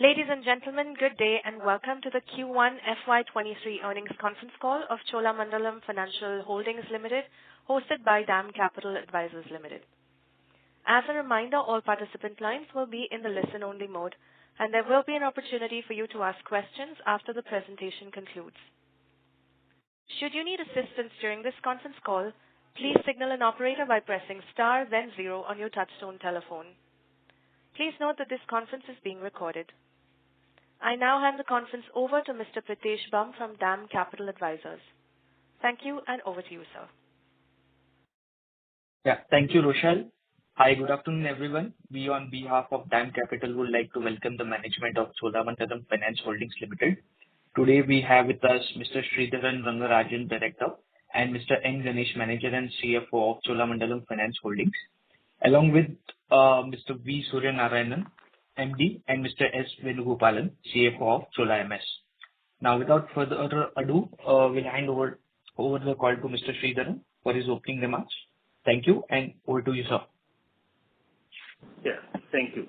Ladies and gentlemen, good day and welcome to the Q1 FY23 earnings conference call of Cholamandalam Financial Holdings Limited, hosted by DAM Capital Advisors Limited. As a reminder, all participant lines will be in the listen-only mode, and there will be an opportunity for you to ask questions after the presentation concludes. Should you need assistance during this conference call, please signal an operator by pressing star then 0 on your touchtone telephone. Please note that this conference is being recorded. I now hand the conference over to Mr. Pritesh Bum from DAM Capital Advisors. Thank you, and over to you, sir. Yeah, thank you, Rochelle. Hi, good afternoon, everyone. We, on behalf of DAM Capital, would like to welcome the management of Cholamandalam Financial Holdings Limited. Today, we have with us Mr. Sridharan Rangarajan, Director, and Mr. N. Ganesh, Manager and CFO of Cholamandalam Financial Holdings, along with Mr. V. Suryanarayanan, MD, and Mr. S. Venugopalan, CFO of Chola MS. Now, without further ado, we'll hand over the call to Mr. Sridharan for his opening remarks. Thank you, and over to you, sir. Yeah, thank you.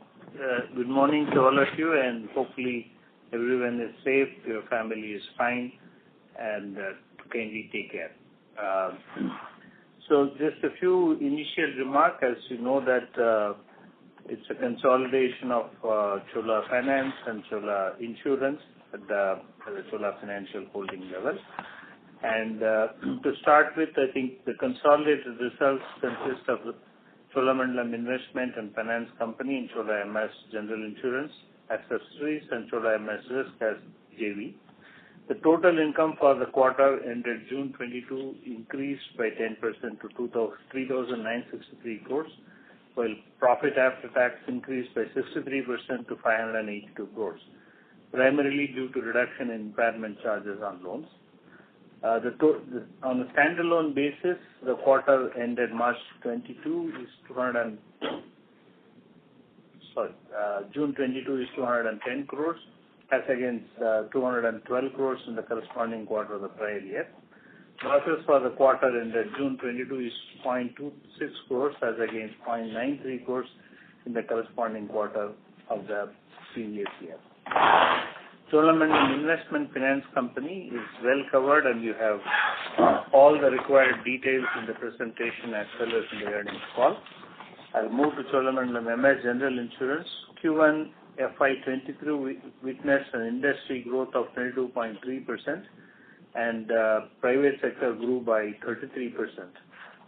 Good morning to all of you, and hopefully everyone is safe, your family is fine, and kindly take care. So just a few initial remarks. As you know that it's a consolidation of Chola Finance and Chola Insurance at the Chola Financial Holding level. And to start with, I think the consolidated results consist of Cholamandalam Investment and Finance Company and Chola MS General Insurance as subsidiaries and Chola MS Risk as JV. The total income for the quarter ended June 22 increased by 10% to 3,963 crores, while profit after tax increased by 63% to 582 crores, primarily due to reduction in impairment charges on loans. On a standalone basis, the quarter ended March 22 is June 22 is 210 crores, as against 212 crores in the corresponding quarter of the prior year. Losses for the quarter ended June 22 is 0.26 crores as against 0.93 crores in the corresponding quarter of the previous year. Cholamandalam Investment Finance Company is well covered, and you have all the required details in the presentation as well as in the earnings call. I'll move to Cholamandalam MS General Insurance. Q1 FY23 witnessed an industry growth of 22.3%. and private sector grew by 33%.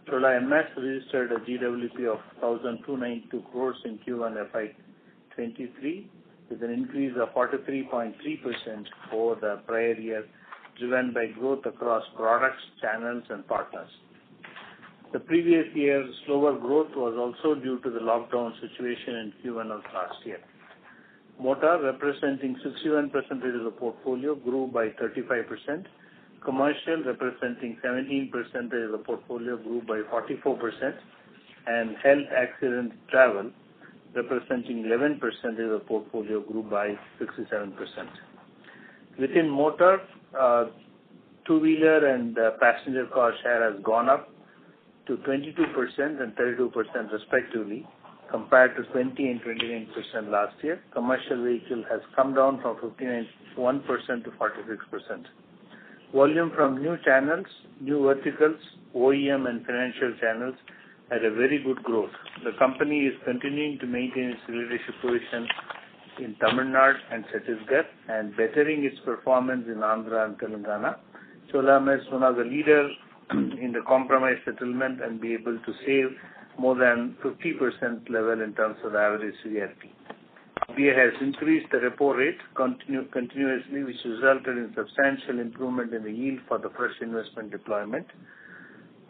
Chola MS registered a GWP of 1,292 crores in Q1 FY23 with an increase of 43.3% over the prior year, driven by growth across products, channels, and partners. The previous year's slower growth was also due to the lockdown situation in Q1 of last year. Motor, representing 61% of the portfolio, grew by 35%. Commercial, representing 17% of the portfolio, grew by 44%, and health, accident, travel, representing 11% of the portfolio, grew by 67%. Within motor, two-wheeler and passenger car share has gone up to 22% and 32% respectively, compared to 20 and 29% last year. Commercial vehicle has come down from 51% to 46%. Volume from new channels, new verticals, OEM and financial channels had a very good growth. The company is continuing to maintain its leadership position in Tamil Nadu and Chhattisgarh and bettering its performance in Andhra and Telangana. Chola MS is one of the leaders in the compromise settlement and be able to save more than 50% level in terms of the average severity. RBI has increased the repo rate continuously, which resulted in substantial improvement in the yield for the fresh investment deployment.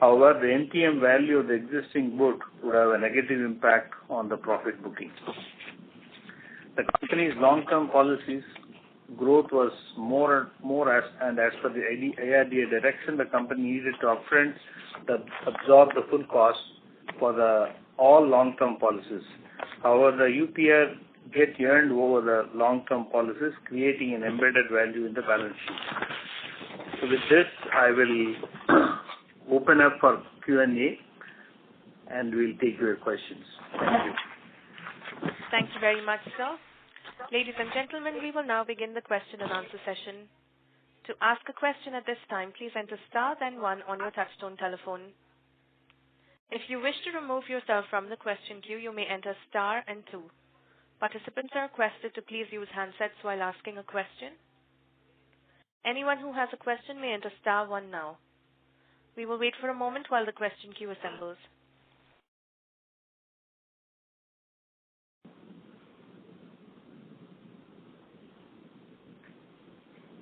However, the NPM value of the existing book would have a negative impact on the profit booking. The company's long-term policies growth was more as per the IRDA direction, the company needed to upfront absorb the full cost for all long-term policies. However, the UPR get earned over the long-term policies, creating an embedded value in the balance sheet. So with this, I will open up for Q&A, and we'll take your questions. Thank you. Thank you very much, sir. Ladies and gentlemen, we will now begin the question and answer session. To ask a question at this time, please enter star then 1 on your touchtone telephone. If you wish to remove yourself from the question queue, you may enter star and 2. Participants are requested to please use handsets while asking a question. Anyone who has a question may enter star 1 now. We will wait for a moment while the question queue assembles.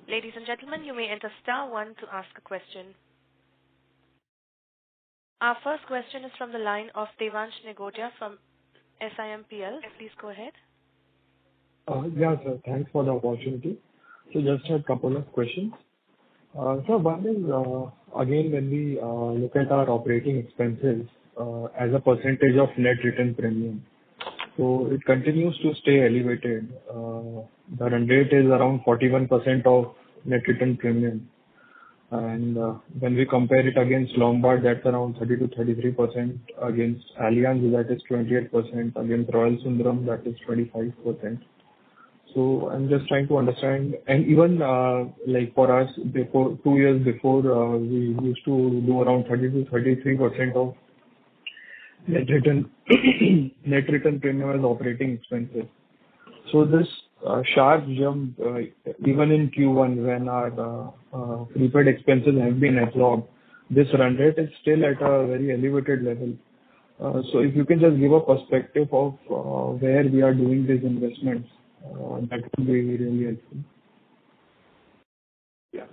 Ladies and gentlemen, you may enter star 1 to ask a question. Our first question is from the line of Devansh Negotia from SIMPL. Please go ahead. Yeah, sir. Thanks for the opportunity. So just a couple of questions. So one is, again, when we look at our operating expenses as a percentage of net written premium, so it continues to stay elevated. The run rate is around 41% of net written premium. And when we compare it against Lombard, that's around 30 to 33%. Against Allianz, that is 28%. Against Royal Sundaram, that is 25%. So I'm just trying to understand. And even like for us, before 2 years before, we used to do around 30 to 33% of net written premium as operating expenses. So this sharp jump, even in Q1 when our prepaid expenses have been absorbed, this run rate is still at a very elevated level. So if you can just give a perspective of where we are doing these investments, that would be really helpful. Yeah.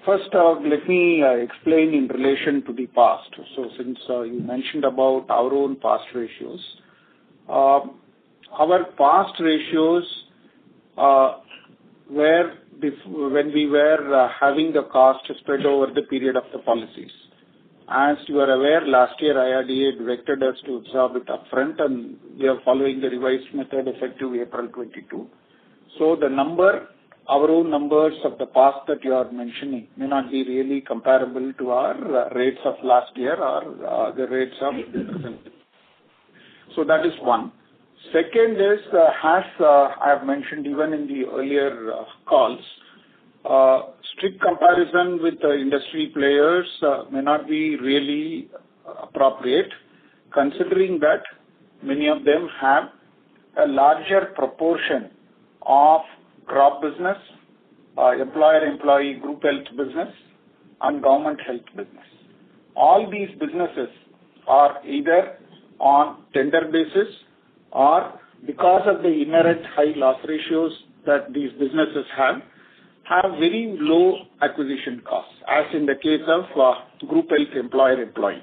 First, let me explain in relation to the past. So since you mentioned about our own past ratios, our past ratios were when we were having the cost spread over the period of the policies. As you are aware, last year IRDA directed us to absorb it upfront, and we are following the revised method effective April 22. So the our own numbers of the past that you are mentioning may not be really comparable to our rates of last year or the rates of present. So that is one. Second is, as I have mentioned even in the earlier calls, strict comparison with the industry players may not be really appropriate, considering that many of them have a larger proportion of crop business, employer-employee group health business, and government health business. All these businesses are either on tender basis or because of the inherent high loss ratios that these businesses have very low acquisition costs, as in the case of group health employer-employee.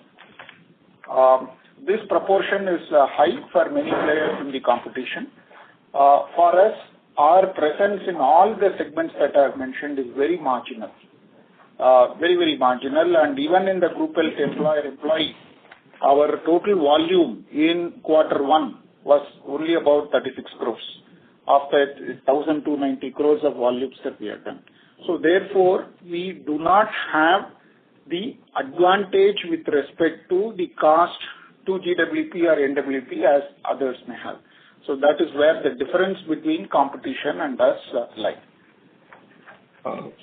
This proportion is high for many players in the competition. For us, our presence in all the segments that I have mentioned is very marginal, very marginal. And even in the group health employer-employee, our total volume in Q1 was only about 36 crores of that 1,290 crores of volumes that we have done. So therefore, we do not have the advantage with respect to the cost to GWP or NWP as others may have. So that is where the difference between competition and us lie.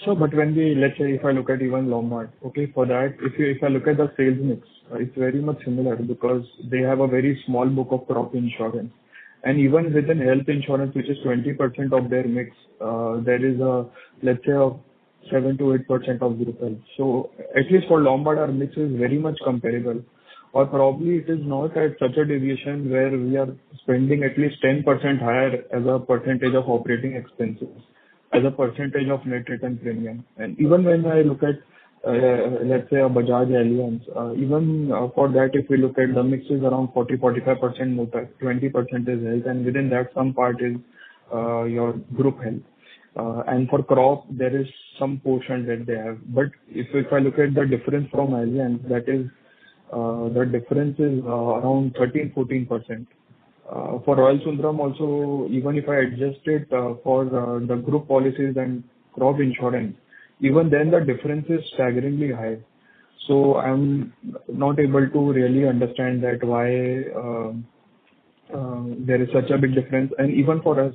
So, but when let's say if I look at even Lombard, okay, for that, if I look at the sales mix, it's very much similar because they have a very small book of crop insurance. And even within health insurance, which is 20% of their mix, there is let's say, 7 to 8% of group health. So at least for Lombard, our mix is very much comparable. Or probably it is not at such a deviation where we are spending at least 10% higher as a percentage of operating expenses, as a percentage of net written premium. And even when I look at, let's say, a Bajaj Allianz, even for that, if we look at the mix is around 40-45% motor, 20% is health, and within that some part is your group health. And for crop, there is some portion that they have. But if I look at the difference from Allianz, that is the difference is around 13-14%. For Royal Sundaram also, even if I adjust it for the group policies and crop insurance, even then the difference is staggeringly high. So I'm not able to really understand that why there is such a big difference. And even for us,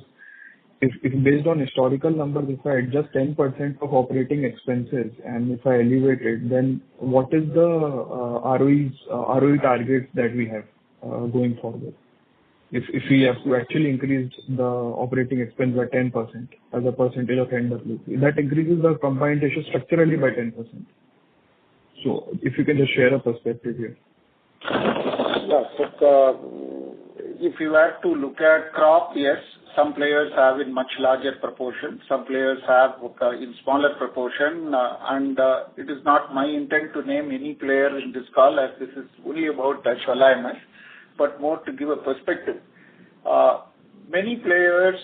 if based on historical numbers, if I adjust 10% of operating expenses and if I elevate it, then what is the ROE targets that we have going forward? If we have to actually increase the operating expense by 10% as a percentage of NWP, that increases the combined ratio structurally by 10%. So if you can just share a perspective here. Yeah. So, if you were to look at crop, yes, some players have in much larger proportion. Some players have in smaller proportion. And it is not my intent to name any player in this call, as this is only about Chola MS, but more to give a perspective. Many players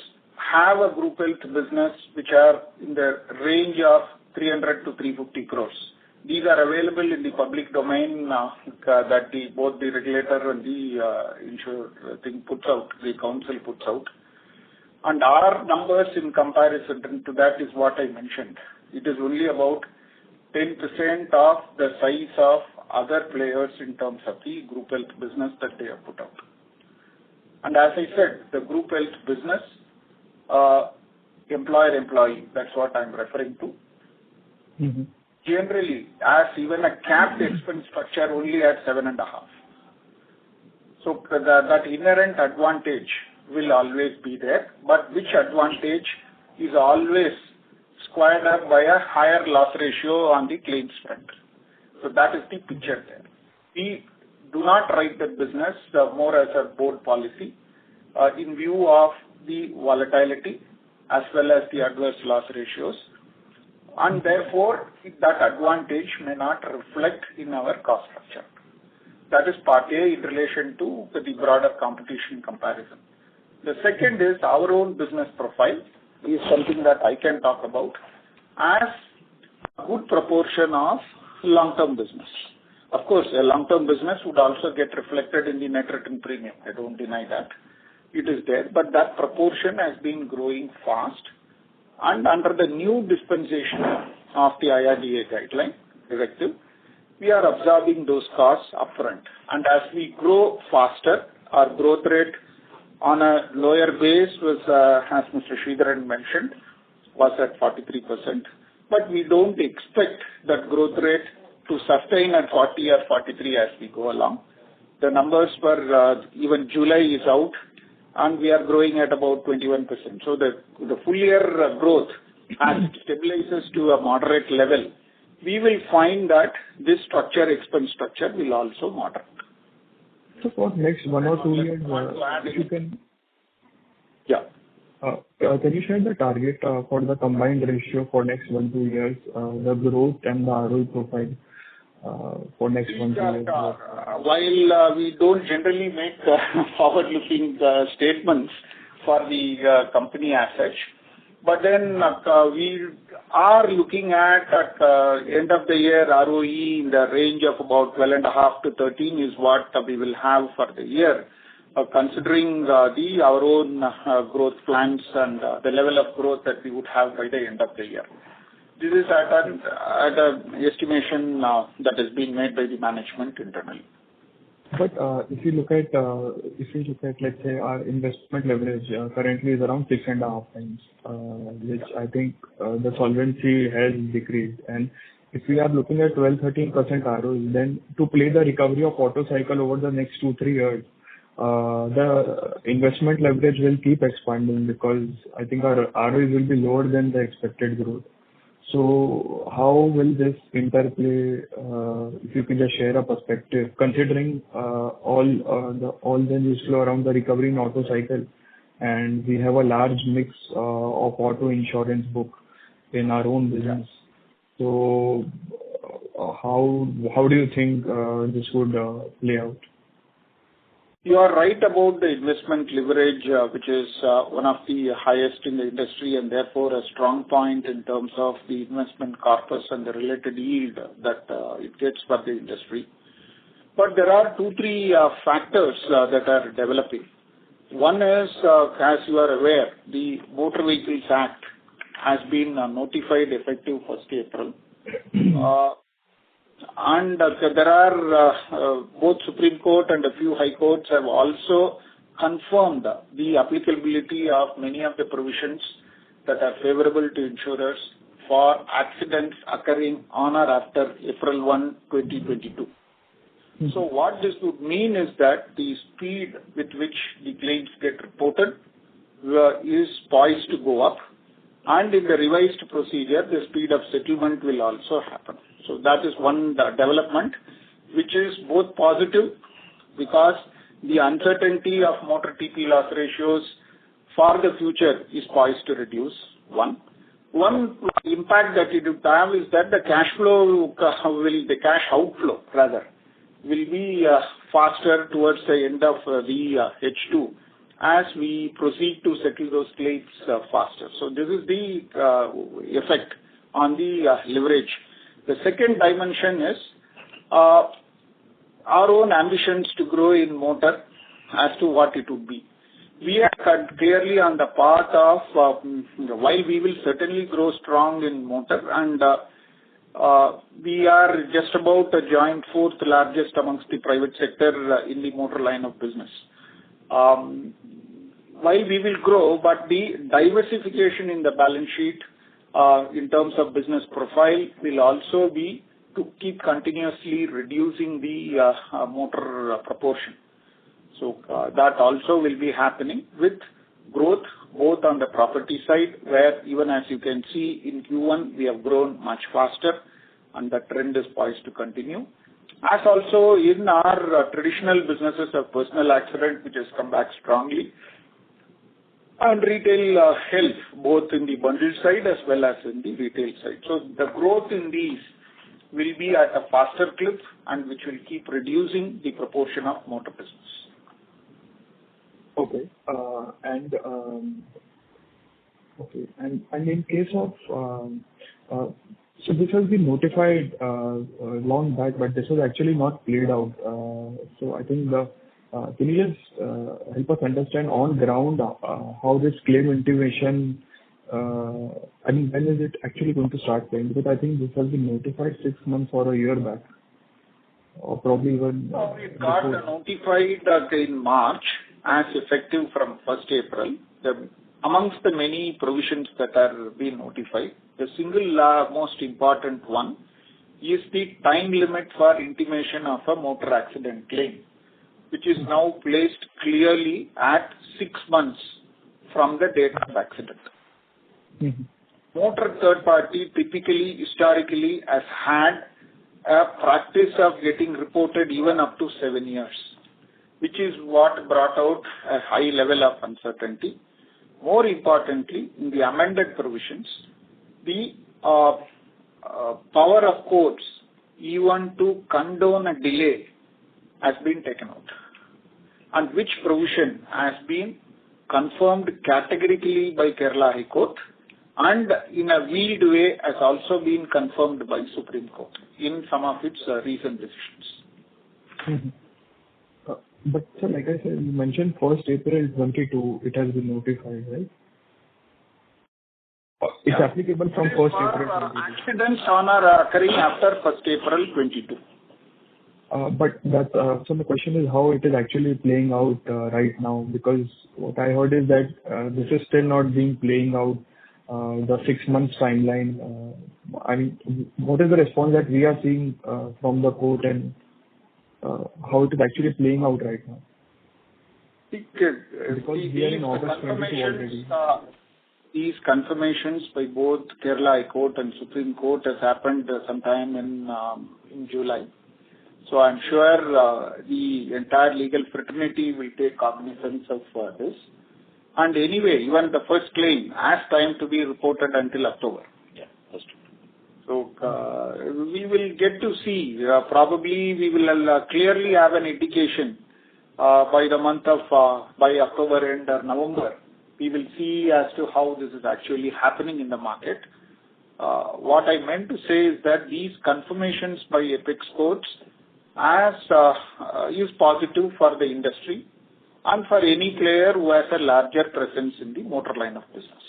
have a group health business which are in the range of 300 to 350 crores. These are available in the public domain that both the regulator and the insurer puts out, the council puts out. And our numbers in comparison to that is what I mentioned. It is only about 10% of the size of other players in terms of the group health business that they have put out. And as I said, the group health business, employer-employee, that's what I'm referring to. Mm-hmm. Generally, as even a capped expense structure only at 7.5. So that inherent advantage will always be there, but which advantage is always squared up by a higher loss ratio on the claims front. So that is the picture there. We do not write that business more as a board policy in view of the volatility as well as the adverse loss ratios. And therefore, that advantage may not reflect in our cost structure. That is part A in relation to the broader competition comparison. The second is our own business profile is something that I can talk about as a good proportion of long-term business. Of course, a long-term business would also get reflected in the net written premium. I don't deny that. It is there, but that proportion has been growing fast. And under the new dispensation of the IRDA guideline directive, we are absorbing those costs upfront. And as we grow faster, our growth rate on a lower base was, as Mr. Sridharan mentioned, was at 43%. But we don't expect that growth rate to sustain at 40 or 43 as we go along. The numbers for even July is out, and we are growing at about 21%. So the full year growth, as it stabilizes to a moderate level, we will find that this expense structure will also moderate. So for next 1 or 2 years, if you can... Yeah. Can you share the target for the combined ratio for next 1-2 years, the growth and the ROE profile for next 1-2 years? While we don't generally make forward-looking statements for the company as such, but then we are looking at end of the year ROE in the range of about 12.5 to 13 is what we will have for the year. Considering our own growth plans and the level of growth that we would have by the end of the year. This is at an estimation that is being made by the management internally. But if you look at let's say our investment leverage currently is around 6.5 times, which I think the solvency has decreased. And if we are looking at 12-13% ROE, then to play the recovery of auto cycle over the next 2-3 years, the investment leverage will keep expanding because I think our ROE will be lower than the expected growth. So how will this interplay, if you can just share a perspective, considering all the news flow around the recovery in auto cycle, and we have a large mix of auto insurance book in our own business. So how do you think this would play out? You are right about the investment leverage, which is one of the highest in the industry and therefore a strong point in terms of the investment corpus and the related yield that it gets for the industry. But there are 2-3 factors that are developing. One is, as you are aware, the Motor Vehicles Act has been notified effective 1st April. And there are both Supreme Court and a few High Courts have also confirmed the applicability of many of the provisions that are favorable to insurers for accidents occurring on or after April 1, 2022. So what this would mean is that the speed with which the claims get reported is poised to go up, and in the revised procedure, the speed of settlement will also happen. So that is one development which is both positive because the uncertainty of motor TP loss ratios for the future is poised to reduce. One impact that it will have is that the cash outflow rather will be faster towards the end of the H2 as we proceed to settle those claims faster. So this is the effect on the leverage. The second dimension is our own ambitions to grow in motor as to what it would be. We are clearly on the path of, while we will certainly grow strong in motor, and we are just about to join fourth largest amongst the private sector in the motor line of business. While we will grow, but the diversification in the balance sheet in terms of business profile will also be to keep continuously reducing the motor proportion. So that also will be happening with growth both on the property side, where even as you can see in Q1 we have grown much faster, and the trend is poised to continue. As also in our traditional businesses of personal accident, which has come back strongly, and retail health, both in the bundle side as well as in the retail side. So the growth in these will be at a faster clip, and which will keep reducing the proportion of motor business. Okay. And in case of so this has been notified long back, but this was actually not played out. So I think can you just help us understand on ground how this claim intimation, when is it actually going to start playing? Because I think this has been notified 6 months or a year back, or probably even. It got notified in March as effective from 1st April. Amongst the many provisions that are being notified, the single most important one is the time limit for intimation of a motor accident claim, which is now placed clearly at 6 months from the date of accident. Mm-hmm. Motor third party typically, historically, has had a practice of getting reported even up to 7 years, which is what brought out a high level of uncertainty. More importantly, in the amended provisions, the power of courts even to condone a delay has been taken out, and which provision has been confirmed categorically by Kerala High Court, and in a wheeled way has also been confirmed by Supreme Court in some of its recent decisions. Mm-hmm. But sir, like I said, you mentioned 1st April 22, it has been notified, right? It's applicable from 1st April 22. Accidents are occurring after 1st April 22. But that, so the question is how it is actually playing out right now, because what I heard is that this is still not being playing out, the 6 months timeline. What is the response that we are seeing from the court, and how it is actually playing out right now? Because we are in August 22 already. These confirmations by both Kerala High Court and Supreme Court has happened sometime in July. So I'm sure the entire legal fraternity will take cognizance of this. And anyway, even the first claim has time to be reported until October. Yeah, that's true. So we will get to see. Probably we will clearly have an indication by the month of by October end or November. We will see as to how this is actually happening in the market. What I meant to say is that these confirmations by apex courts is positive for the industry and for any player who has a larger presence in the motor line of business.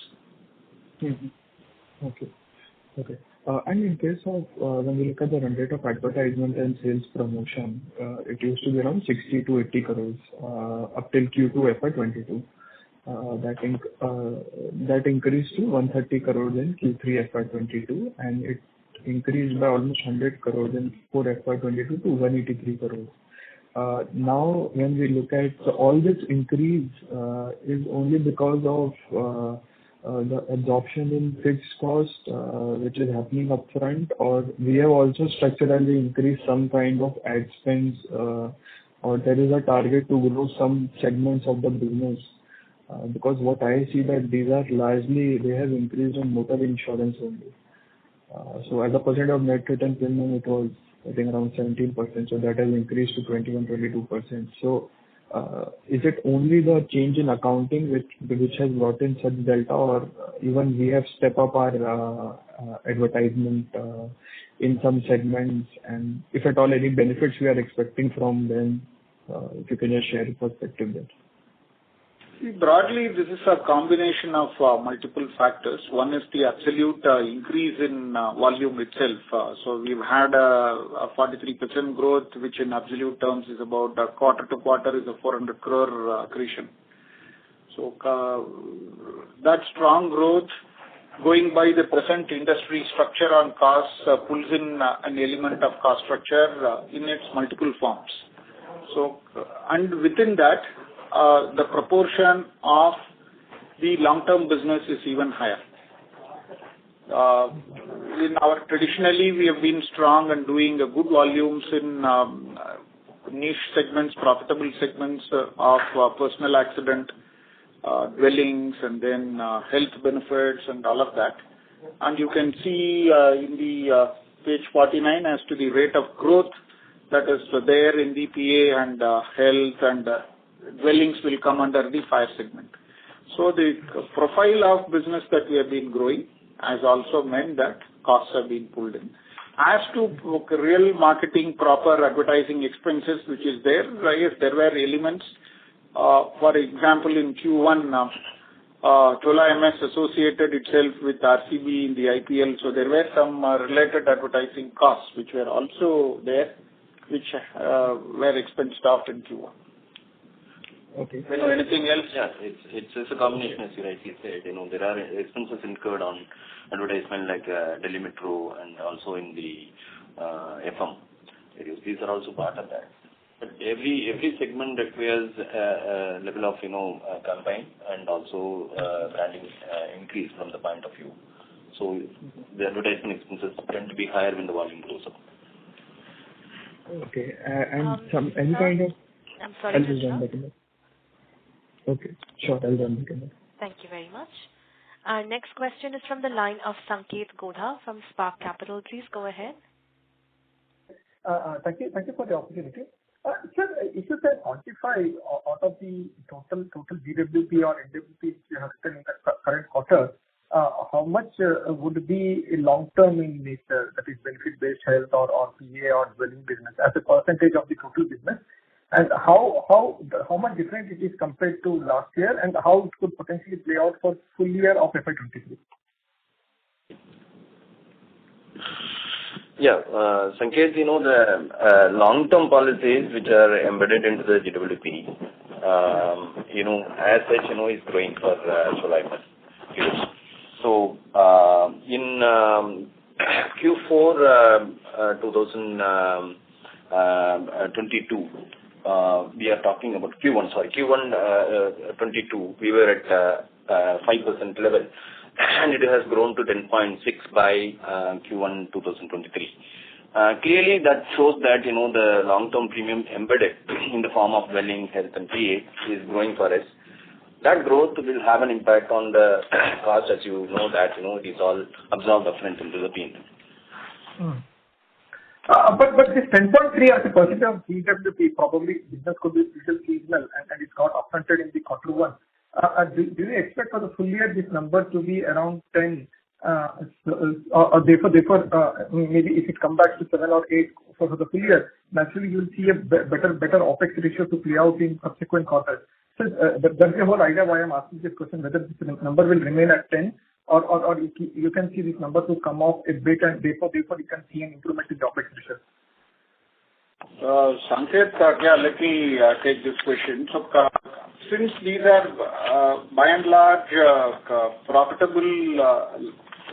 Mm-hmm. Okay. And in case of when we look at the run rate of advertisement and sales promotion, it used to be around 60 to 80 crores up till Q2 FY22. That increased to 130 crores in Q3 FY22, and it increased by almost 100 crores in Q4 FY22 to 183 crores. Now, when we look at all this increase is only because of the absorption in fixed cost, which is happening upfront, or we have also structurally increased some kind of ad spends, or there is a target to grow some segments of the business. Because what I see that these are largely, they have increased on motor insurance only. So as a percent of net written premium, it was, I think, around 17%. So that has increased to 21-22%. So is it only the change in accounting which has brought in such delta, or even we have stepped up our advertisement in some segments, and if at all any benefits we are expecting from them, if you can just share your perspective there. Broadly, this is a combination of multiple factors. One is the absolute increase in volume itself. So we've had a 43% growth, which in absolute terms is about quarter to quarter is a 400 crore accretion. So that strong growth, going by the present industry structure on costs, pulls in an element of cost structure in its multiple forms. So, and within that, the proportion of the long-term business is even higher. Traditionally, we have been strong and doing good volumes in niche segments, profitable segments of personal accident, dwellings, and then health benefits and all of that. And you can see in the page 49 as to the rate of growth that is there in the PA and health and dwellings will come under the fire segment. So the profile of business that we have been growing has also meant that costs have been pulled in. As to real marketing, proper advertising expenses, which is there, yes, there were elements. For example, in Q1, Chola MS associated itself with RCB in the IPL, so there were some related advertising costs which were also there, which were expensed off in Q1. Okay. So anything else? Yeah, it's a combination, as you rightly said. There are expenses incurred on advertisement like Delhi Metro and also in the FM areas. These are also part of that. But every segment requires a level of campaign and also branding increase from the point of view. So the advertisement expenses tend to be higher when the volume goes up. Okay, and any kind of. I'm sorry to interrupt. Okay, sure, I'll run the Thank you very much. Our next question is from the line of Sanket Godha from Spark Capital. Please go ahead. Thank you for the opportunity. Sir, if you can quantify out of the total GWP or NWP you have written in the current quarter, how much would be long-term in nature, that is benefit-based health or PA or dwelling business as a percentage of the total business, and how much different it is compared to last year, and how it could potentially play out for full year of FY23? Yeah, Sanket, the long-term policies which are embedded into the GWP, as such, is growing for Chola MS. So, in Q4 2022, we are talking about Q1 22, we were at 5% level, and it has grown to 10.6 by Q1 2023. Clearly, that shows that, the long-term premium embedded in the form of dwelling, health, and PA is growing for us. That growth will have an impact on the cost, as you know that, it is all absorbed upfront into the P&L. But this 10.3 as a percentage of GWP, probably business could be little seasonal and it got upfronted in the quarter one. Do you expect for the full year this number to be around 10? Or therefore, maybe if it comes back to 7 or 8 for the full year, naturally you will see a better OPEX ratio to play out in subsequent quarters. So that's the whole idea why I'm asking this question, whether this number will remain at 10 or you can see this number to come off a bit and therefore you can see an improvement in the OpEx ratio? Sanket, let me take this question. So, since these are by and large profitable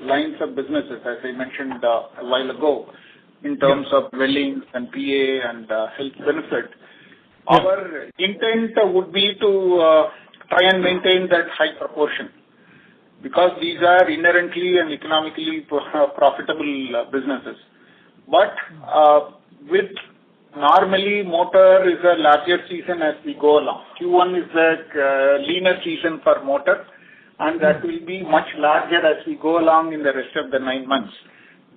lines of businesses, as I mentioned a while ago, in terms of dwellings and PA and health benefit, our intent would be to try and maintain that high proportion, because these are inherently and economically profitable businesses. But with normally motor is a larger season as we go along. Q1 is a leaner season for motor, and that will be much larger as we go along in the rest of the 9 months.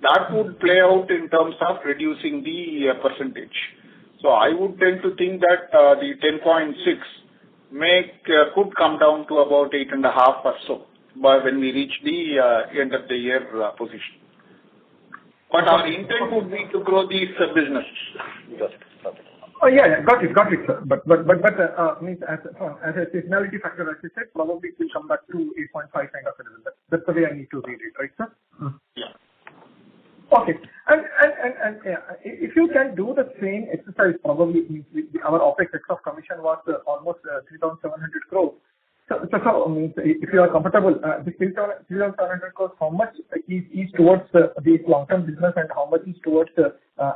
That would play out in terms of reducing the percentage. So I would tend to think that the 10.6 could come down to about 8.5 or so when we reach the end of the year position. But our intent would be to grow these businesses. Oh yeah, got it, sir. But means as a seasonality factor, as you said, probably it will come back to 8.5 kind of a level. That's the way I need to read it, right, sir? Yeah. Okay. And if you can do the same exercise, probably our OpEx ex of commission was almost 3,700 crores. So means if you are comfortable, this 3,700 crores, how much is towards the long-term business and how much is towards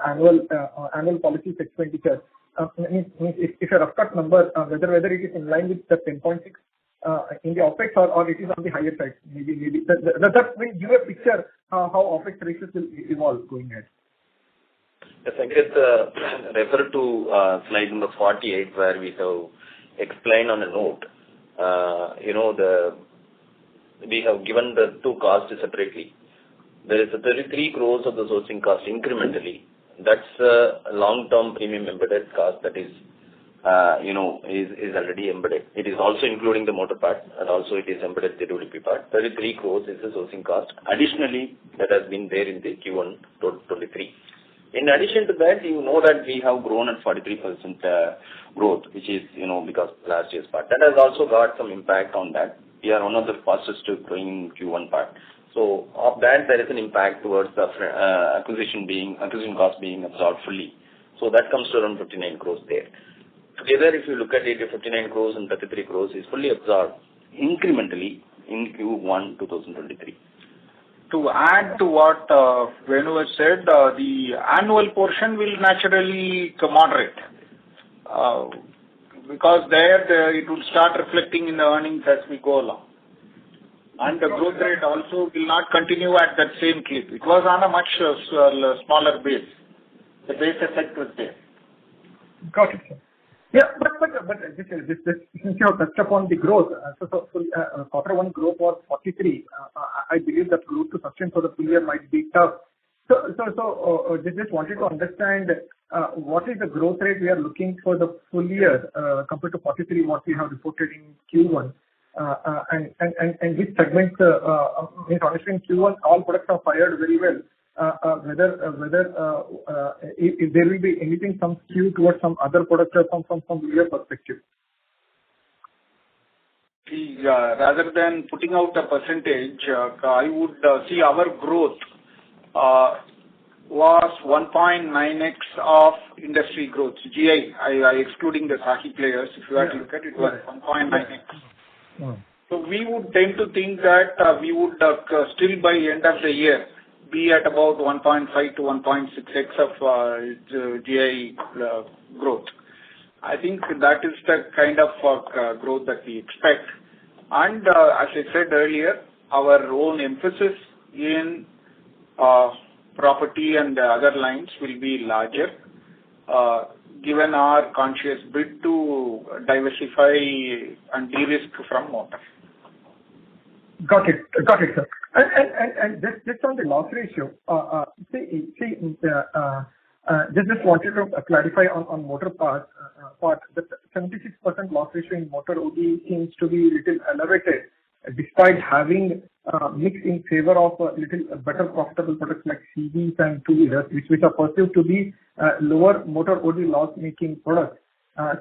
annual policies expenditure? Means if a rough cut number, whether it is in line with the 10.6 in the OpEx or it is on the higher side, maybe that will give a picture how OpEx ratios will evolve going ahead. Yes, I guess refer to slide number 48 where we have explained on a note. We have given the two costs separately. There is a 33 crores of the sourcing cost incrementally. That's a long-term premium embedded cost that is already embedded. It is also including the motor part, and also it is embedded the WP part. 33 crores is the sourcing cost. Additionally, that has been there in the Q1 23. In addition to that, that we have grown at 43% growth, which is, because of last year's part. That has also got some impact on that. We are one of the fastest growing Q1 part. So of that, there is an impact towards the acquisition cost being absorbed fully. So that comes to around 59 crores there. Together, if you look at it, 59 crores and 33 crores is fully absorbed incrementally in Q1 2023. To add to what Venu has said, the annual portion will naturally moderate because there it will start reflecting in the earnings as we go along. And the growth rate also will not continue at that same clip. It was on a much smaller base. The base effect was there. Got it, sir. Yeah, but this since you have touched upon the growth, so quarter one growth was 43. I believe that growth to sustain for the full year might be tough. So just wanted to understand what is the growth rate we are looking for the full year compared to 43 what we have reported in Q1, and which segments honestly in Q1 all products are fired very well. Whether if there will be anything some skew towards some other products or from your perspective. Rather than putting out a percentage, I would see our growth was 1.9x of industry growth. GI, excluding the Saki players, if you have to look at it, was 1.9x. So we would tend to think that we would still by end of the year be at about 1.5 to 1.6x of GI growth. I think that is the kind of growth that we expect. And as I said earlier, our own emphasis in property and other lines will be larger, given our conscious bid to diversify and de-risk from motor. Got it, sir. And just on the loss ratio, just wanted to clarify on motor part. The 76% loss ratio in motor OD seems to be little elevated, despite having mix in favor of little better profitable products like CVs and two-wheelers, which are perceived to be lower motor OD loss-making products.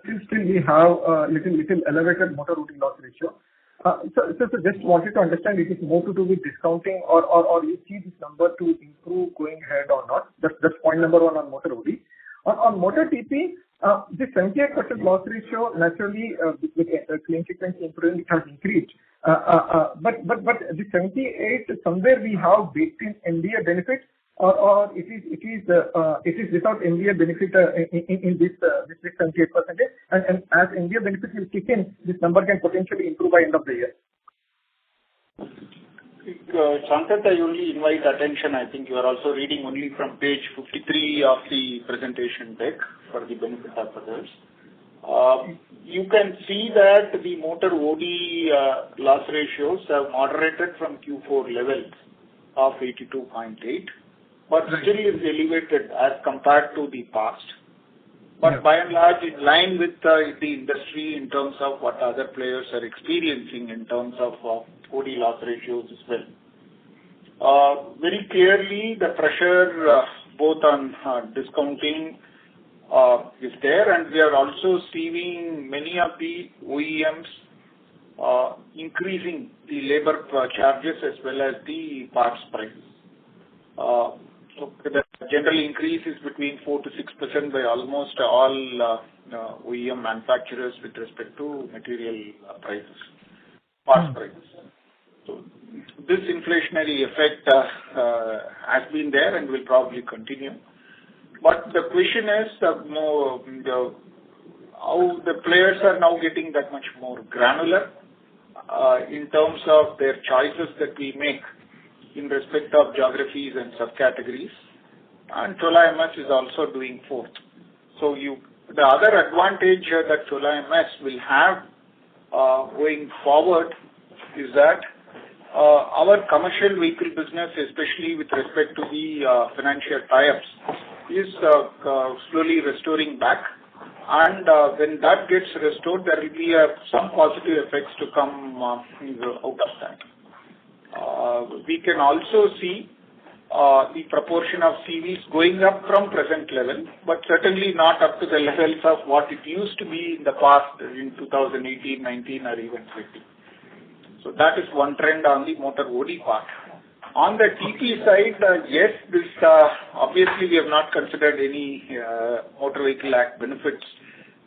Still we have little elevated motor OD loss ratio. So just wanted to understand if it's more to do with discounting or you see this number to improve going ahead or not. That's point number one on motor OD. On motor TP, the 78% loss ratio naturally with claim frequency improving, it has increased. But the 78 somewhere we have baked in NDA benefit or it is without NDA benefit in this 78%. And as NDA benefit will kick in, this number can potentially improve by end of the year. Sankat, I only invite attention. I think you are also reading only from page 53 of the presentation deck for the benefit of others. You can see that the motor OD loss ratios have moderated from Q4 levels of 82.8, but still is elevated as compared to the past. But by and large, in line with the industry in terms of what other players are experiencing in terms of OD loss ratios as well. Very clearly, the pressure both on discounting is there, and we are also seeing many of the OEMs increasing the labor charges as well as the parts prices. So the general increase is between 4 to 6% by almost all OEM manufacturers with respect to material prices, parts prices. So this inflationary effect has been there and will probably continue. But the question is how the players are now getting that much more granular in terms of their choices that we make in respect of geographies and subcategories, and Chola MS is also doing fourth. So the other advantage that Chola MS will have going forward is that our commercial vehicle business, especially with respect to the financial tie-ups, is slowly restoring back, and when that gets restored, there will be some positive effects to come out of that. We can also see the proportion of CVs going up from present level, but certainly not up to the levels of what it used to be in the past in 2018, 19 or even 20. So that is one trend on the motor OD part. On the TP side, yes, this obviously we have not considered any Motor Vehicle Act benefits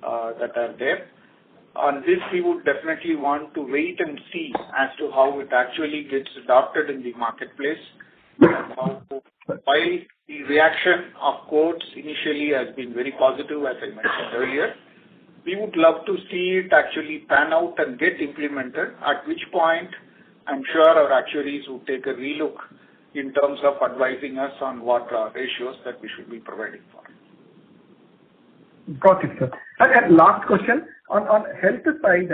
that are there. On this, we would definitely want to wait and see as to how it actually gets adopted in the marketplace. While the reaction of courts initially has been very positive, as I mentioned earlier, we would love to see it actually pan out and get implemented, at which point I'm sure our actuaries will take a relook in terms of advising us on what ratios that we should be providing for. Got it, sir. And last question, on health side,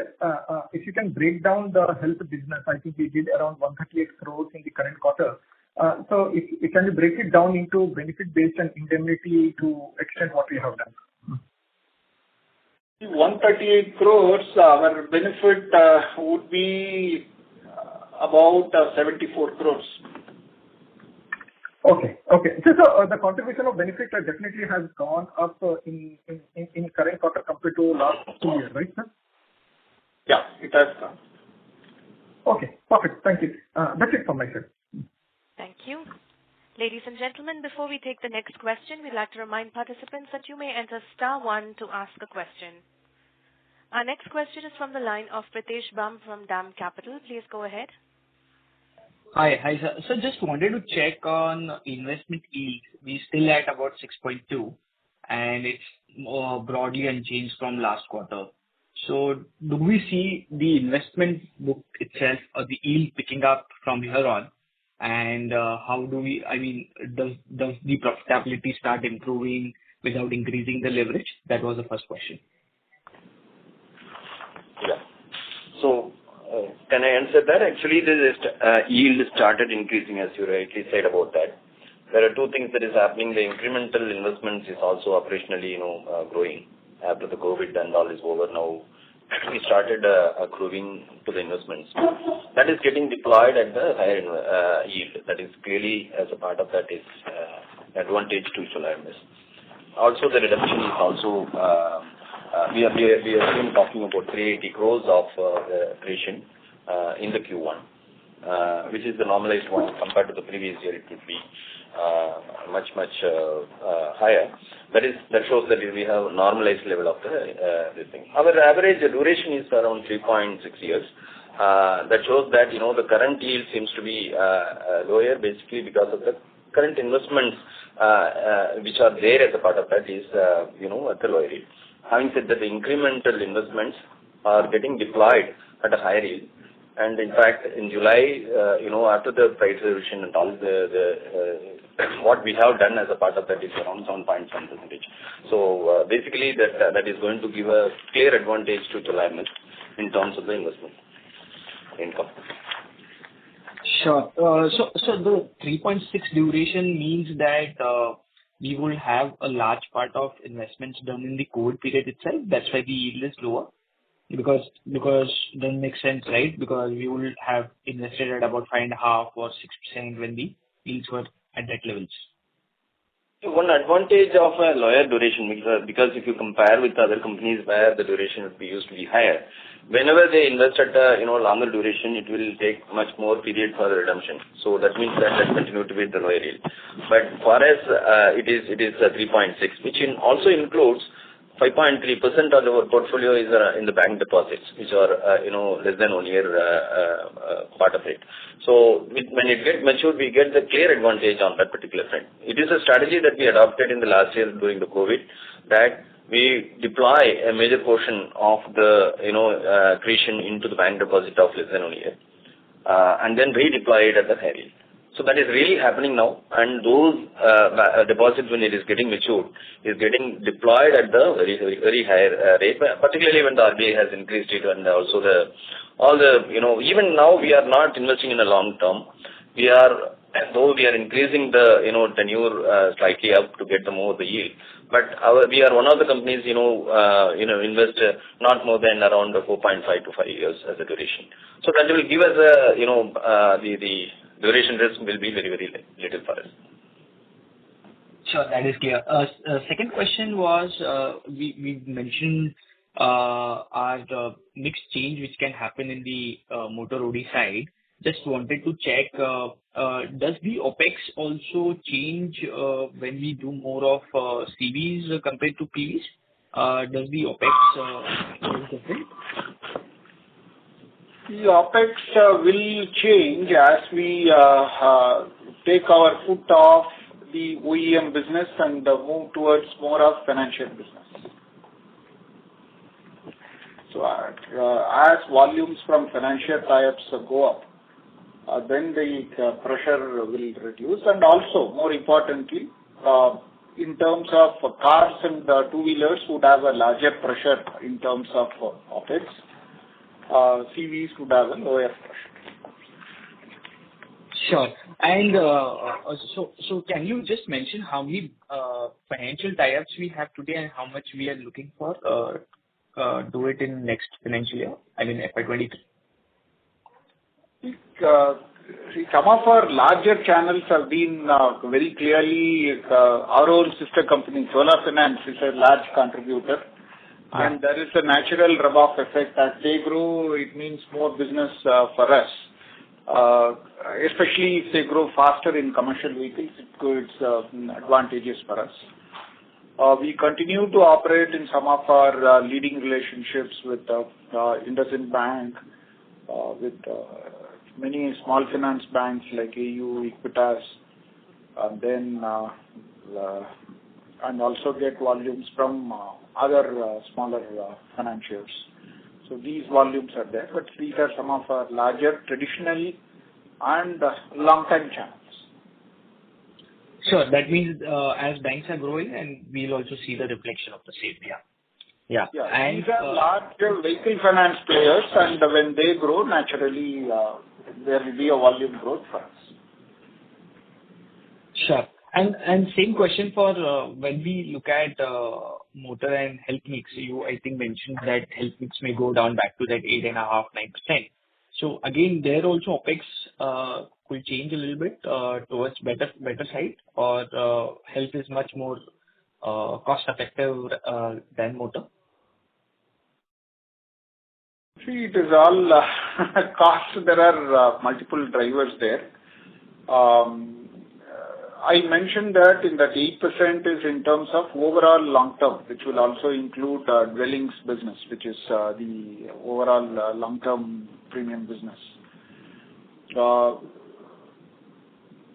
if you can break down the health business, I think we did around 138 crores in the current quarter. So can you break it down into benefit-based and indemnity to extent what we have done? 138 crores, our benefit would be about 74 crores. Okay. So the contribution of benefit definitely has gone up in current quarter compared to last 2 years, right, sir? Yeah, it has gone. Okay, perfect. Thank you. That's it from my side. Thank you. Ladies and gentlemen, before we take the next question, we'd like to remind participants that you may enter *1 to ask a question. Our next question is from the line of Pritesh Bum from DAM Capital. Please go ahead. Hi, sir. So just wanted to check on investment yield. We still at about 6.2, and it's broadly unchanged from last quarter. So do we see the investment book itself or the yield picking up from here on? And how do we, does the profitability start improving without increasing the leverage? That was the first question. Yeah. So can I answer that? Actually, this yield started increasing, as you rightly said about that. There are two things that is happening. The incremental investments is also operationally, growing after the COVID and all is over now. We started accruing to the investments. That is getting deployed at the higher yield. That is clearly, as a part of that, is advantage to Chola MS. Also, the reduction is also we are even talking about 380 crores of creation. in the Q1, which is the normalized one compared to the previous year. It would be much higher. That shows that we have a normalized level of this thing. Our average duration is around 3.6 years. That shows that the current yield seems to be lower, basically because of the current investments which are there as a part of that is at the lower yield. Having said that, the incremental investments are getting deployed at a higher yield. And in fact, in July, after the price revision and all what we have done as a part of that is around 7.7%. So basically, that is going to give a clear advantage to Chola MS in terms of the investment income. Sure. So the 3.6 duration means that we will have a large part of investments done in the COVID period itself. That's why the yield is lower. Because that makes sense, right? Because we will have invested at about 5.5 or 6% when the yields were at that levels. One advantage of a lower duration, because if you compare with other companies where the duration would be used to be higher, whenever they invest at a longer duration, it will take much more period for the redemption. So that means that continue to be the lower yield. But for us, it is 3.6, which also includes 5.3% of our portfolio is in the bank deposits, which are less than 1 year part of it. So when it gets matured, we get the clear advantage on that particular front. It is a strategy that we adopted in the last year during the COVID, that we deploy a major portion of the accretion into the bank deposit of less than 1 year, and then redeploy it at the higher yield. So that is really happening now, and those deposits, when it is getting matured, is getting deployed at the very higher rate, particularly when the RBI has increased it, and also even now we are not investing in a long term. Though we are increasing the tenure slightly up to get the yield, but we are one of the companies invest not more than around 4.5 to 5 years as a duration. So that will give us the duration risk will be very little for us. Sure, that is clear. Second question was, we mentioned our mix change which can happen in the motor OD side. Just wanted to check, does the OPEX also change when we do more of CVs compared to PVs? Does the OPEX change different? The OPEX will change as we take our foot off the OEM business and move towards more of financial business. So as volumes from financial tie-ups go up, then the pressure will reduce. And also, more importantly, in terms of cars and two-wheelers would have a larger pressure in terms of OPEX. CVs would have a lower pressure. Sure. And so can you just mention how many financial tie-ups we have today and how much we are looking for do it in next financial year, I mean FY23? Some of our larger channels have been very clearly our own sister company, Chola Finance, is a large contributor. And there is a natural rub-off effect. As they grow, it means more business for us. Especially if they grow faster in commercial vehicles, it's advantageous for us. We continue to operate in some of our leading relationships with IndusInd Bank, with many small finance banks like AU, Equitas, and then and also get volumes from other smaller financiers. So these volumes are there, but these are some of our larger traditional and long-time channels. Sure. That means as banks are growing, and we'll also see the reflection of the same. Yeah. And these are large vehicle finance players, and when they grow, naturally there will be a volume growth for us. Sure. And same question for when we look at motor and health mix. You, I think, mentioned that health mix may go down back to that 8.5-9%. So again, there also OPEX could change a little bit towards better side, or health is much more cost effective than motor? See, it is all costs, there are multiple drivers there. I mentioned that in that 8% is in terms of overall long term, which will also include dwellings business, which is the overall long-term premium business.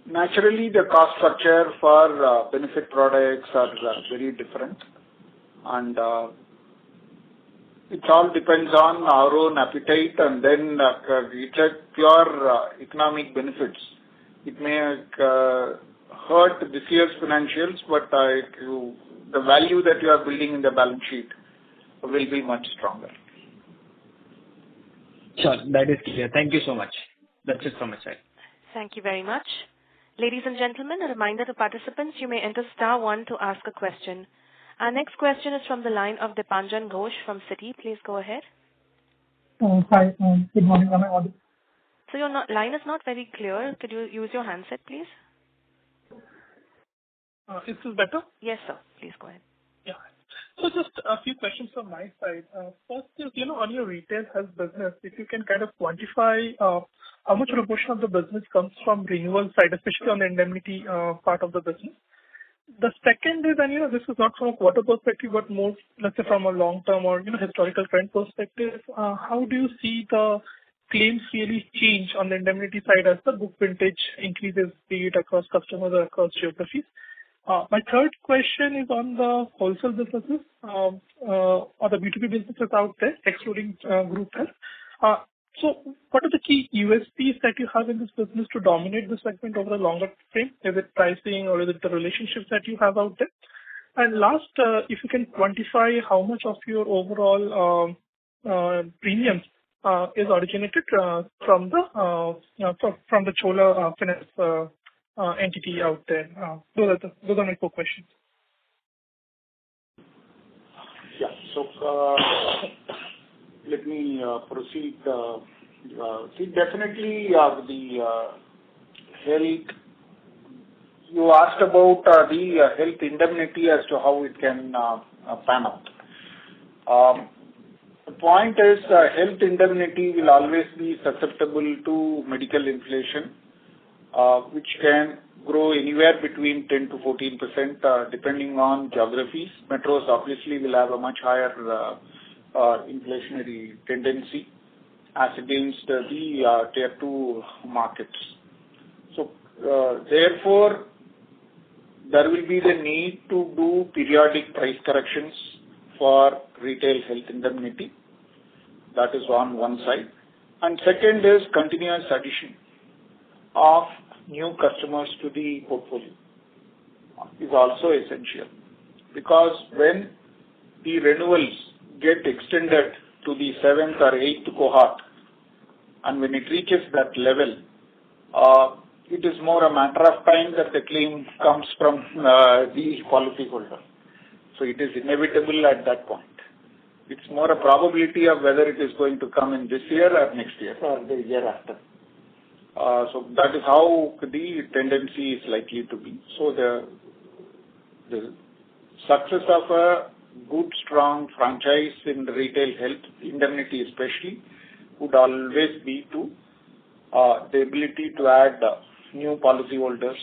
Naturally, the cost structure for benefit products are very different, and it all depends on our own appetite, and then it's a pure economic benefits. It may hurt this year's financials, but the value that you are building in the balance sheet will be much stronger. Sure, that is clear. Thank you so much. That's it from my side. Thank you very much. Ladies and gentlemen, a reminder to participants, you may enter star 1 to ask a question. Our next question is from the line of Dipanjan Ghosh from Citi. Please go ahead. Hi, good morning. Am I audible? So your line is not very clear. Could you use your handset, please? Is this better? Yes, sir. Please go ahead. Yeah. So just a few questions from my side. First is, on your retail health business, if you can kind of quantify how much proportion of the business comes from renewal side, especially on the indemnity part of the business. The second is, and this is not from a quarter perspective, but more, let's say, from a long-term or historical trend perspective. How do you see the claims really change on the indemnity side as the book vintage increases, be it across customers or across geographies? My third question is on the wholesale businesses or the B2B businesses out there, excluding group health. So what are the key USPs that you have in this business to dominate the segment over a longer frame? Is it pricing or is it the relationships that you have out there? And last, if you can quantify how much of your overall premiums is originated from the Chola Finance entity out there. Those are my 4 questions. Yeah. So let me proceed. See, definitely the health. You asked about the health indemnity as to how it can pan out. The point is, health indemnity will always be susceptible to medical inflation, which can grow anywhere between 10 to 14%, depending on geographies. Metros obviously will have a much higher inflationary tendency as against the tier 2 markets. So, therefore, there will be the need to do periodic price corrections for retail health indemnity. That is on one side. And second is continuous addition of new customers to the portfolio is also essential, because when the renewals get extended to the 7th or 8th cohort, and when it reaches that level, it is more a matter of time that the claim comes from the policyholder. So it is inevitable at that point. It's more a probability of whether it is going to come in this year or next year or the year after. So that is how the tendency is likely to be. So the success of a good, strong franchise in the retail health indemnity especially would always be to the ability to add new policyholders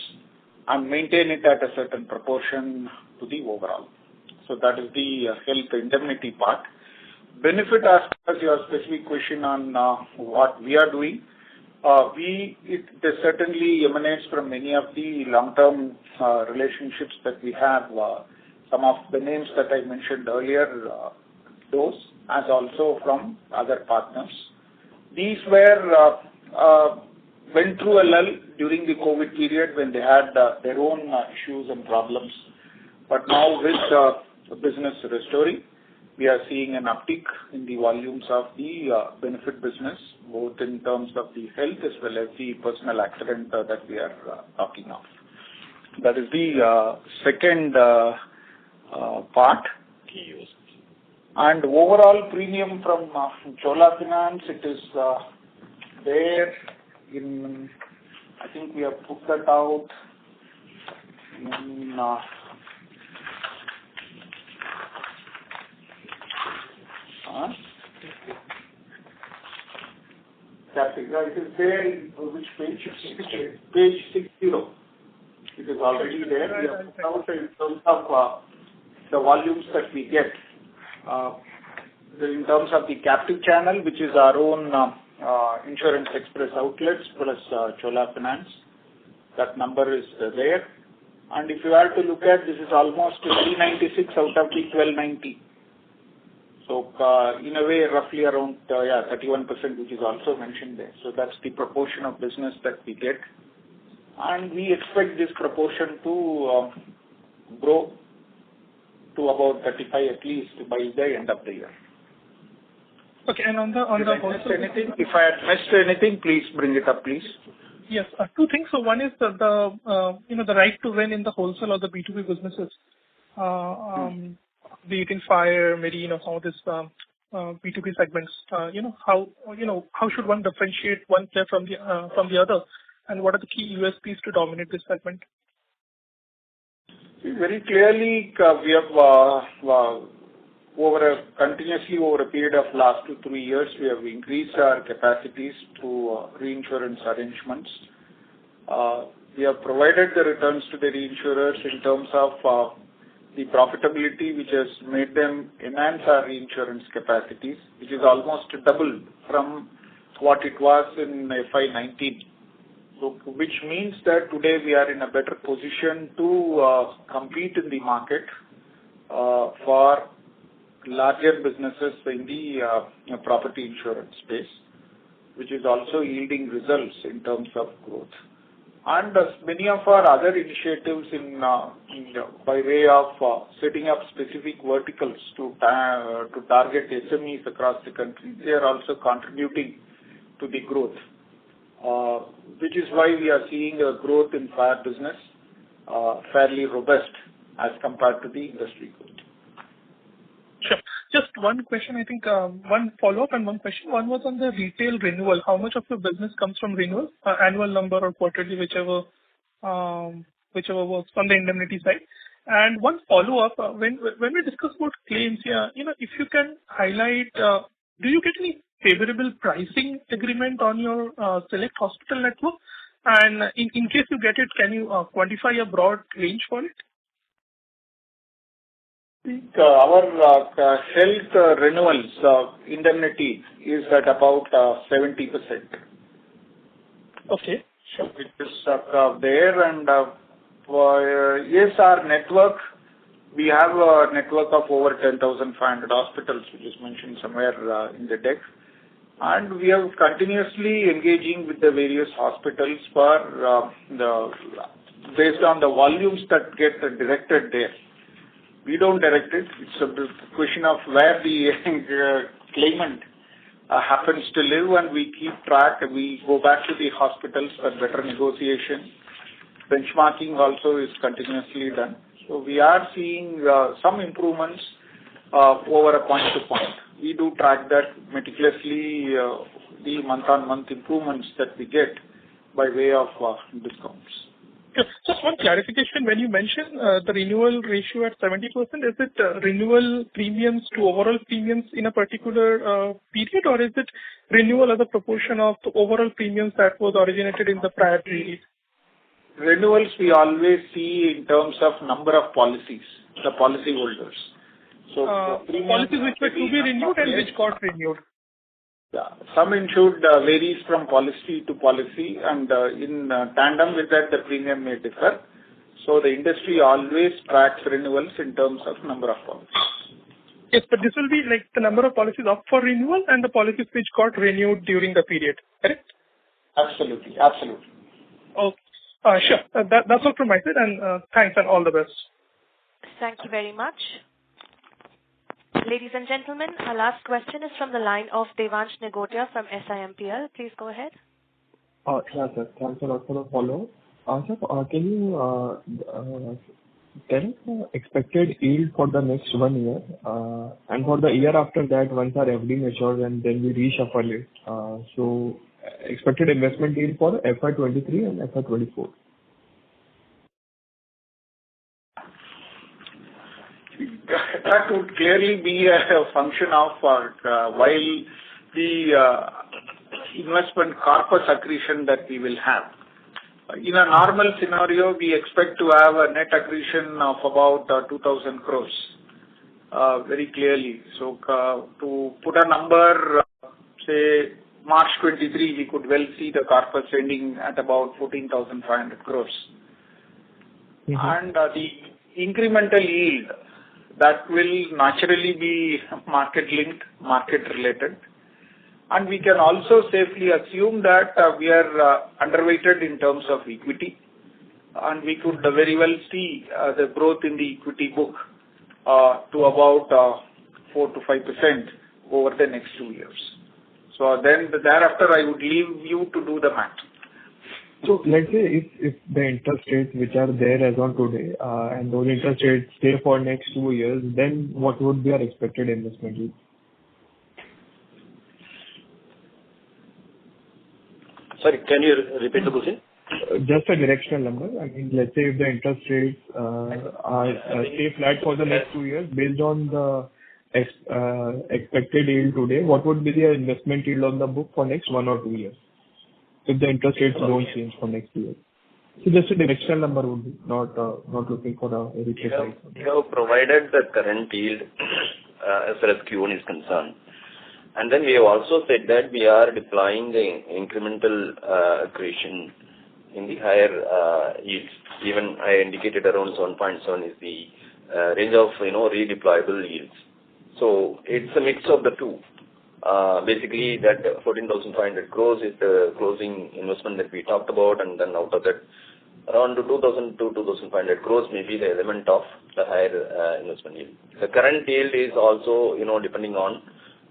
and maintain it at a certain proportion to the overall. So that is the health indemnity part. Benefit as far as your specific question on what we are doing, it certainly emanates from many of the long-term relationships that we have. Some of the names that I mentioned earlier, those, as also from other partners. These went through a lull during the COVID period when they had their own issues and problems. But now with business restoring, we are seeing an uptick in the volumes of the benefit business, both in terms of the health as well as the personal accident that we are talking of. That is the second part. And overall premium from Chola Finance, it is there in, I think we have put that out in captive. It is there in which page? Page 60. It is already there. We have put out in terms of the volumes that we get. In terms of the captive channel, which is our own Insurance Express outlets plus Chola Finance, that number is there. And if you have to look at, this is almost 396 out of the 1290. So in a way, roughly around 31%, which is also mentioned there. So that's the proportion of business that we get, and we expect this proportion to grow to about 35 at least by the end of the year. Okay, and on the wholesale, anything? If I had missed anything, please bring it up, please. Yes, two things. So one is the right to win in the wholesale or the B2B businesses. Be it in fire, maybe some of this B2B segments. How should one differentiate one player from the other, and what are the key USPs to dominate this segment? Very clearly, we have continuously over a period of last 2 to 3 years, we have increased our capacities through reinsurance arrangements. We have provided the returns to the reinsurers in terms of the profitability, which has made them enhance our reinsurance capacities, which is almost double from what it was in FY19. So, which means that today we are in a better position to compete in the market for larger businesses in the property insurance space, which is also yielding results in terms of growth. And many of our other initiatives by way of setting up specific verticals to target SMEs across the country, they are also contributing to the growth, which is why we are seeing a growth in fire business fairly robust as compared to the industry growth. Sure. Just one question, I think, one follow-up and one question. One was on the retail renewal. How much of your business comes from renewal, annual number or quarterly, whichever works on the indemnity side? And one follow-up, when we discuss about claims here, if you can highlight, do you get any favorable pricing agreement on your select hospital network? And in case you get it, can you quantify a broad range for it? Our health renewals indemnity is at about 70%. Okay, sure. It is there, and yes, our network, we have a network of over 10,500 hospitals, which is mentioned somewhere in the deck. And we are continuously engaging with the various hospitals for based on the volumes that get directed there. We don't direct it. It's a question of where the claimant happens to live, and we keep track. We go back to the hospitals for better negotiation. Benchmarking also is continuously done. So we are seeing some improvements over a point to point. We do track that meticulously, the month-on-month improvements that we get by way of discounts. Just one clarification. When you mention the renewal ratio at 70%, is it renewal premiums to overall premiums in a particular period, or is it renewal as a proportion of the overall premiums that was originated in the prior period? Renewals we always see in terms of number of policies, the policy holders. So policies which were to be renewed and which got renewed. Yeah, some insured varies from policy to policy, and in tandem with that, the premium may differ. So the industry always tracks renewals in terms of number of policies. Yes, but this will be like the number of policies up for renewal and the policies which got renewed during the period, correct? Absolutely, absolutely. Okay, sure. That's all from my side, and thanks and all the best. Thank you very much. Ladies and gentlemen, our last question is from the line of Devansh Negotia from SIMPL. Please go ahead. Yeah, sir. Thanks a lot for the follow-up. Sir, can you tell us expected yield for the next 1 year and for the year after that once our FD matures and then we reshuffle it? So expected investment yield for FY23 and FY24. That would clearly be a function of while the investment corpus accretion that we will have. In a normal scenario, we expect to have a net accretion of about 2,000 crores, very clearly. So to put a number, say March 23, we could well see the corpus ending at about 14,500 crores. And the incremental yield, that will naturally be market linked, market related. And we can also safely assume that we are underweighted in terms of equity. And we could very well see the growth in the equity book to about 4 to 5% over the next 2 years. So then thereafter, I would leave you to do the math. So let's say if the interest rates which are there as on today and those interest rates stay for next 2 years, then what would be our expected investment yield? Sorry, can you repeat the question? Just a directional number. I mean, let's say if the interest rates are stay flat for the next 2 years, based on the expected yield today, what would be the investment yield on the book for next 1 or 2 years? If the interest rates don't change for next 2 years. So just a directional number would be, not looking for a very precise. We have provided the current yield as far as Q1 is concerned. And then we have also said that we are deploying the incremental accretion in the higher yields. Even I indicated around 7.7 is the range of redeployable yields. So it's a mix of the two. Basically, that 14,500 crores is the closing investment that we talked about, and then out of that, around 2,000 to 2,500 crores may be the element of the higher investment yield. The current yield is also, depending on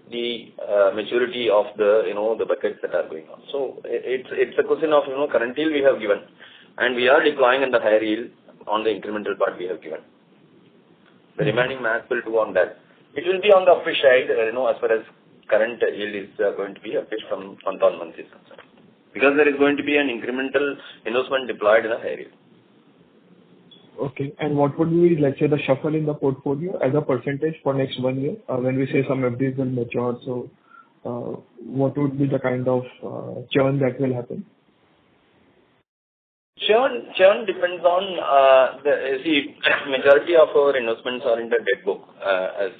the maturity of the buckets that are going on. So it's a question of current yield we have given, and we are deploying in the higher yield on the incremental part we have given. The remaining math will do on that. It will be on the upfish side, as far as current yield is going to be upfish from month-on-month is concerned, because there is going to be an incremental investment deployed in a higher yield. Okay. And what would be, let's say, the shuffle in the portfolio as a percentage for next 1 year? When we say some FDs will mature, so what would be the kind of churn that will happen? Churn depends on majority of our investments are in the debt book. As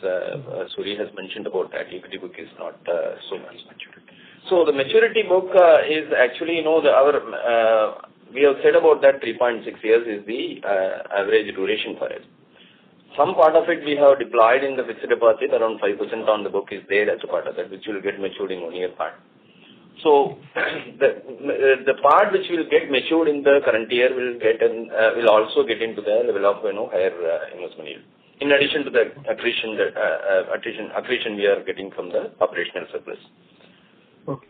Suri has mentioned about that, equity book is not so much matured. So the maturity book is actually, we have said about that 3.6 years is the average duration for it. Some part of it we have deployed in the fixed deposit, around 5% on the book is there as a part of that, which will get matured in 1 year part. So the part which will get matured in the current year will also get into the level of higher investment yield. In addition to the accretion we are getting from the operational surplus. Okay.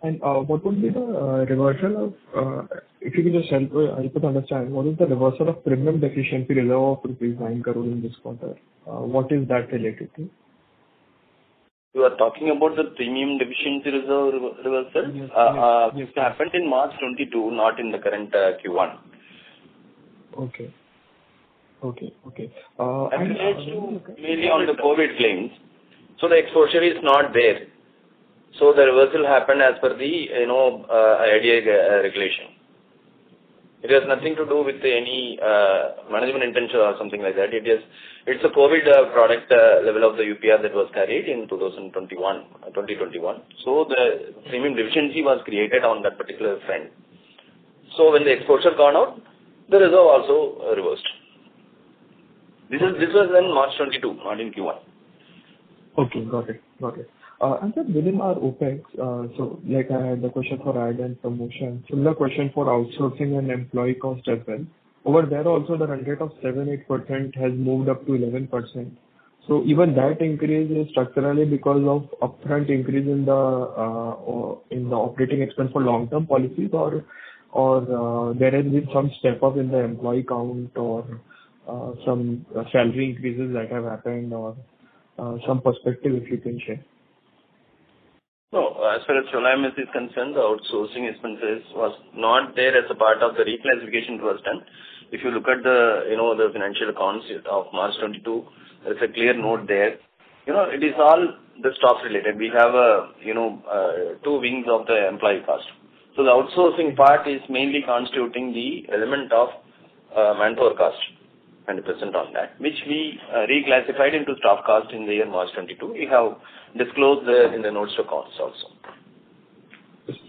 And what would be the reversal of, if you could just help us understand, what is the reversal of premium deficiency reserve of rupees 9 crore in this quarter? What is that related to? You are talking about the premium deficiency reserve reversal? Yes, It happened in March 22, not in the current Q1. Okay. And relates to mainly on the COVID claims. So the exposure is not there. So the reversal happened as per the IRDA regulation. It has nothing to do with any management intention or something like that. It's a COVID product level of the UPR that was carried in 2021. So the premium deficiency was created on that particular front. So when the exposure gone out, the reserve also reversed. This was in March 22, not in Q1. Okay, got it. And then within our OPEX, so like I had the question for ad and promotion, similar question for outsourcing and employee cost as well. Over there also the run rate of 7-8% has moved up to 11%. So even that increase is structurally because of upfront increase in the operating expense for long-term policies, or there has been some step up in the employee count or some salary increases that have happened, or some perspective if you can share. No, as far as Chola MS is concerned, the outsourcing expenses was not there as a part of the reclassification it was done. If you look at the financial accounts of March 22, there's a clear note there. It is all the staff related. We have two wings of the employee cost. So the outsourcing part is mainly constituting the element of manpower cost, 100% on that, which we reclassified into staff cost in the year March 22. We have disclosed in the notes to accounts also.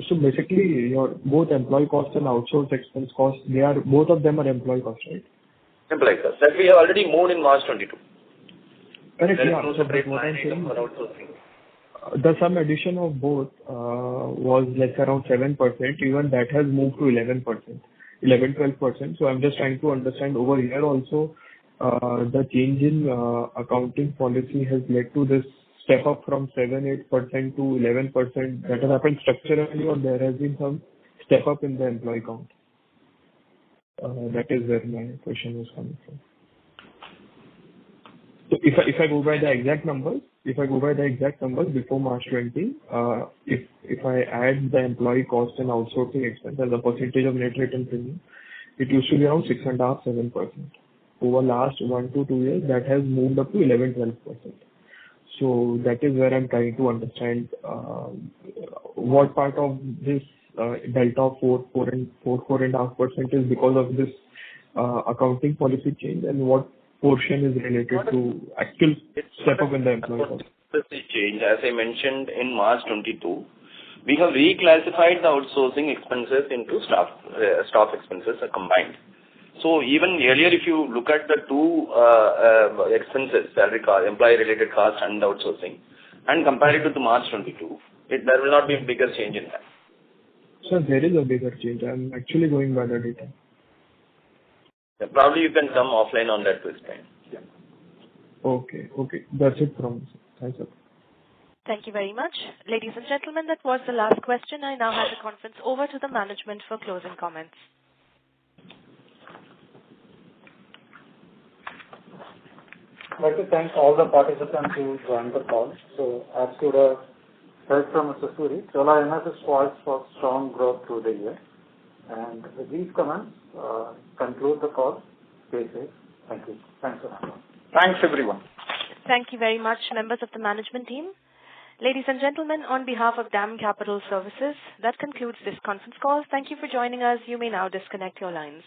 So basically, your both employee cost and outsource expense cost, both of them are employee cost, right? Employee cost. That we have already moved in March 22. Correct, There is yeah. no So separate what I'm line saying, item for outsourcing. the sum addition of both was like around 7%. Even that has moved to 11%-12%. So I'm just trying to understand over here also, the change in accounting policy has led to this step up from 7-8% to 11%. That has happened structurally, or there has been some step up in the employee count? That is where my question was coming from. So if I go by the exact numbers, before March 20, if I add the employee cost and outsourcing expense as a percentage of net written premium, it used to be around 6.5-7%. Over last 1 to 2 years, that has moved up to 11-12%. So that is where I'm trying to understand what part of this delta of 4.5% is because of this accounting policy change, and what portion is related to actual step up in the employee cost. Policy change, as I mentioned in March 22, we have reclassified the outsourcing expenses into staff expenses combined. So even earlier, if you look at the two expenses, salary cost, employee-related cost and outsourcing, and compare it with the March 22, there will not be a bigger change in that. Sir, there is a bigger change. I'm actually going by the data. Yeah, probably you can come offline on that to explain. Yeah. Okay. That's it from me. Thanks, sir. Thank you very much. Ladies and gentlemen, that was the last question. I now hand the conference over to the management for closing comments. I'd like to thank all the participants who joined the call. So, as you have heard from Mr. Suri, Chola MS is poised for strong growth through the year. And with these comments, conclude the call. Stay safe. Thank you. Thanks a lot. Thanks, everyone. Thank you very much, members of the management team. Ladies and gentlemen, on behalf of DAM Capital Services, that concludes this conference call. Thank you for joining us. You may now disconnect your lines.